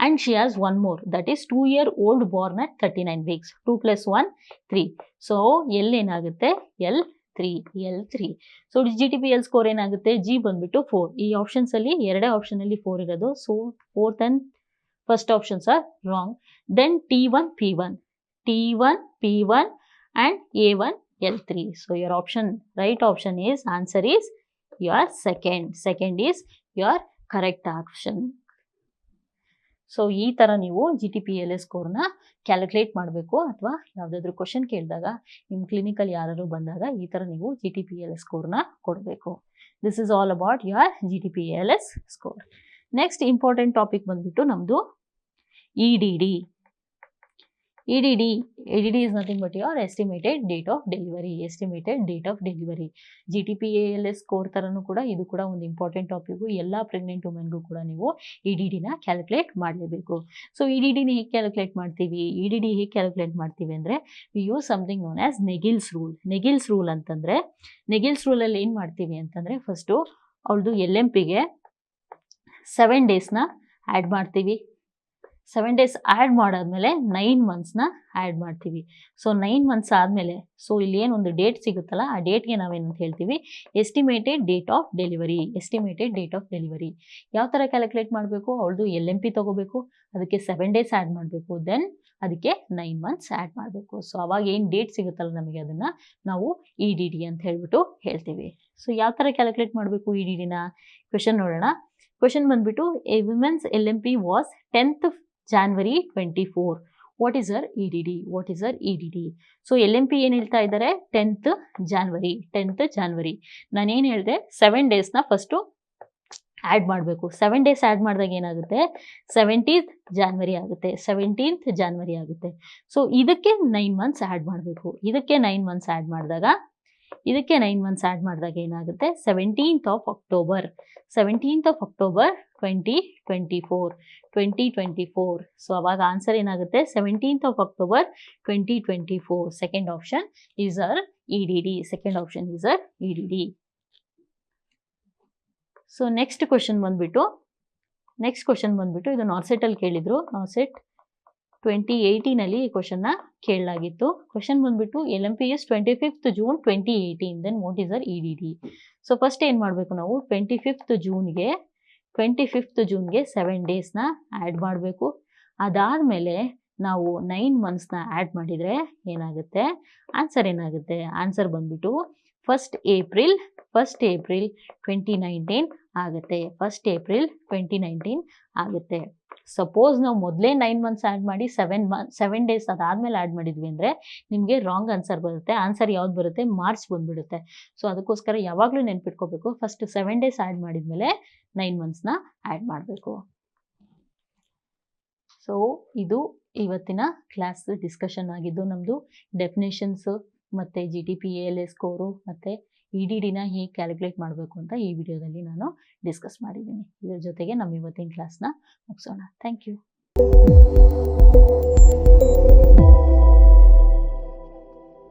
And she has one more, that is 2-year-old born at 39 weeks. 2 plus 1 3. So L ಏನಾಗುತ್ತೆ? L3. So GTPL score ಏನಾಗುತ್ತೆ? G ಬಂದ್ಬಿಟ್ಟು 4. ಈ options ಅಲ್ಲಿ ಎರಡೇ ಆಪ್ಷನ್ ಅಲ್ಲಿ 4 ಇರೋದು. So fourth and first options are wrong. Then T1 P1 and A1 L3. So your right option is answer is your second is your correct option. So ಈ ಥರ ನೀವು GTPLS ಸ್ಕೋರ್ನ ಕ್ಯಾಲ್ಕುಲೇಟ್ ಮಾಡಬೇಕು, ಅಥವಾ ಯಾವುದಾದ್ರೂ ಕ್ವಶನ್ ಕೇಳಿದಾಗ ನಿಮ್ಮ ಕ್ಲಿನಿಕಲ್ ಯಾರು ಬಂದಾಗ ಈ ಥರ ನೀವು GTPLS ಸ್ಕೋರ್ನ ಕೊಡಬೇಕು. This is all about your GTPLS score. Next important topic ಬಂದ್ಬಿಟ್ಟು ನಮ್ಮದು EDD. EDD is nothing but your estimated date of delivery. GTPLS score ಥರನೂ ಕೂಡ ಇದು ಕೂಡ ಒಂದು ಇಂಪಾರ್ಟೆಂಟ್ ಟಾಪಿಕ್ಕು. ಎಲ್ಲ ಪ್ರೆಗ್ನೆಂಟ್ ವುಮೆನ್ಗೂ ಕೂಡ ನೀವು EDDನ ಕ್ಯಾಲ್ಕುಲೇಟ್ ಮಾಡಲೇಬೇಕು. ಸೊ EDDನ ಹೇಗೆ ಕ್ಯಾಲ್ಕುಲೇಟ್ ಮಾಡ್ತೀವಿ ಅಂದರೆ we use something known as Naegele's rule ಅಂತಂದರೆ, ನೆಗಿಲ್ಸ್ ರೂಲಲ್ಲಿ ಏನು ಮಾಡ್ತೀವಿ ಅಂತಂದರೆ, ಫಸ್ಟು ಅವಳದು LMPಗೆ 7 ಡೇಸ್ನ ಆ್ಯಡ್ ಮಾಡ್ತೀವಿ. 7 ಡೇಸ್ ಆ್ಯಡ್ ಮಾಡಾದ್ಮೇಲೆ 9 ಮಂತ್ಸ್ನ ಆ್ಯಡ್ ಮಾಡ್ತೀವಿ. ಸೊ 9 ಮಂತ್ಸ್ ಆದಮೇಲೆ, ಸೊ ಇಲ್ಲಿ ಏನೊಂದು ಡೇಟ್ ಸಿಗುತ್ತಲ್ಲ, ಆ ಡೇಟ್ಗೆ ನಾವೇನಂತ ಹೇಳ್ತೀವಿ, ಎಸ್ಟಿಮೇಟೆಡ್ ಡೇಟ್ ಆಫ್ ಡೆಲಿವರಿ. ಯಾವ ಥರ ಕ್ಯಾಲ್ಕುಲೇಟ್ ಮಾಡಬೇಕು, ಅವಳದು LMP ತೊಗೋಬೇಕು, ಅದಕ್ಕೆ 7 ಡೇಸ್ ಆ್ಯಡ್ ಮಾಡಬೇಕು, ದೆನ್ ಅದಕ್ಕೆ 9 ಮಂತ್ಸ್ ಆ್ಯಡ್ ಮಾಡಬೇಕು. ಸೊ ಅವಾಗ ಏನು ಡೇಟ್ ಸಿಗುತ್ತಲ್ಲ ನಮಗೆ, ಅದನ್ನು ನಾವು EDD ಅಂತ ಹೇಳ್ತೀವಿ. ಸೊ ಯಾವ ಥರ ಕ್ಯಾಲ್ಕುಲೇಟ್ ಮಾಡಬೇಕು EDDನ? ಕ್ವೆಶನ್ ನೋಡೋಣ. ಕ್ವೆಶನ್ ಬಂದ್ಬಿಟ್ಟು, a women's LMP was 10th January 24. What is her EDD? So LMP ಏನು ಹೇಳ್ತಾ ಇದ್ದಾರೆ, 10th January. ನಾನೇನು ಹೇಳಿದೆ, 7 ಡೇಸ್ನ ಫಸ್ಟು ಆ್ಯಡ್ ಮಾಡಬೇಕು. 7 ಡೇಸ್ ಆ್ಯಡ್ ಮಾಡಿದಾಗ ಏನಾಗುತ್ತೆ, 17th January ಆಗುತ್ತೆ. ಸೊ ಇದಕ್ಕೆ 9 ಮಂತ್ಸ್ ಆ್ಯಡ್ ಮಾಡಬೇಕು. ಇದಕ್ಕೆ 9 ಮಂತ್ಸ್ ಆ್ಯಡ್ ಮಾಡಿದಾಗ ಏನಾಗುತ್ತೆ, 17th of October 2024. ಸೊ ಅವಾಗ ಆನ್ಸರ್ ಏನಾಗುತ್ತೆ, 17th of October 2024. Second option is our EDD. So next question ಬಂದ್ಬಿಟ್ಟು ಇದು ನಾರ್ಸೆಟಲ್ಲಿ ಕೇಳಿದ್ರು. ನಾರ್ಸೆಟ್ 2018 ಈ ಕ್ವಶನ್ನ ಕೇಳಲಾಗಿತ್ತು. ಕ್ವಶನ್ ಬಂದ್ಬಿಟ್ಟು, LMP is 25th June 2018, then what is our EDD? So first ಏನು ಮಾಡಬೇಕು ನಾವು, 25th Juneಗೆ 7 ಡೇಸ್ನ ಆ್ಯಡ್ ಮಾಡಬೇಕು. ಅದಾದಮೇಲೆ ನಾವು 9 ಮಂತ್ಸ್ನ ಆ್ಯಡ್ ಮಾಡಿದರೆ ಏನಾಗುತ್ತೆ, ಆನ್ಸರ್ ಬಂದ್ಬಿಟ್ಟು 1st April 2019 ಆಗುತ್ತೆ. ಸಪೋಸ್ ನಾವು ಮೊದಲೇ 9 ಮಂತ್ಸ್ ಆ್ಯಡ್ ಮಾಡಿ 7 ಡೇಸ್ ಅದಾದಮೇಲೆ ಆ್ಯಡ್ ಮಾಡಿದ್ವಿ ಅಂದರೆ ನಿಮಗೆ ರಾಂಗ್ ಆನ್ಸರ್ ಬರುತ್ತೆ. ಆನ್ಸರ್ ಯಾವ್ದು ಬರುತ್ತೆ, ಮಾರ್ಚ್ ಬಂದುಬಿಡುತ್ತೆ. ಸೊ ಅದಕ್ಕೋಸ್ಕರ ಯಾವಾಗಲೂ ನೆನ್ಪಿಟ್ಕೋಬೇಕು, ಫಸ್ಟ್ 7 ಡೇಸ್ ಆ್ಯಡ್ ಮಾಡಿದ್ಮೇಲೆ 9 ಮಂತ್ಸ್ನ ಆ್ಯಡ್ ಮಾಡಬೇಕು. ಸೊ ಇದು ಇವತ್ತಿನ ಕ್ಲಾಸ್ ಡಿಸ್ಕಷನ್ ಆಗಿದ್ದು, ನಮ್ಮದು ಡೆಫಿನೇಷನ್ಸು ಮತ್ತು GTPLS ಸ್ಕೋರು ಮತ್ತು EDDನ ಹೇಗೆ ಕ್ಯಾಲ್ಕುಲೇಟ್ ಮಾಡಬೇಕು ಅಂತ ಈ ವಿಡಿಯೋದಲ್ಲಿ ನಾನು ಡಿಸ್ಕಸ್ ಮಾಡಿದ್ದೀನಿ. ಇದರ ಜೊತೆಗೆ ನಮ್ಮ ಇವತ್ತಿನ ಕ್ಲಾಸ್ನ ಮುಗಿಸೋಣ. Thank you.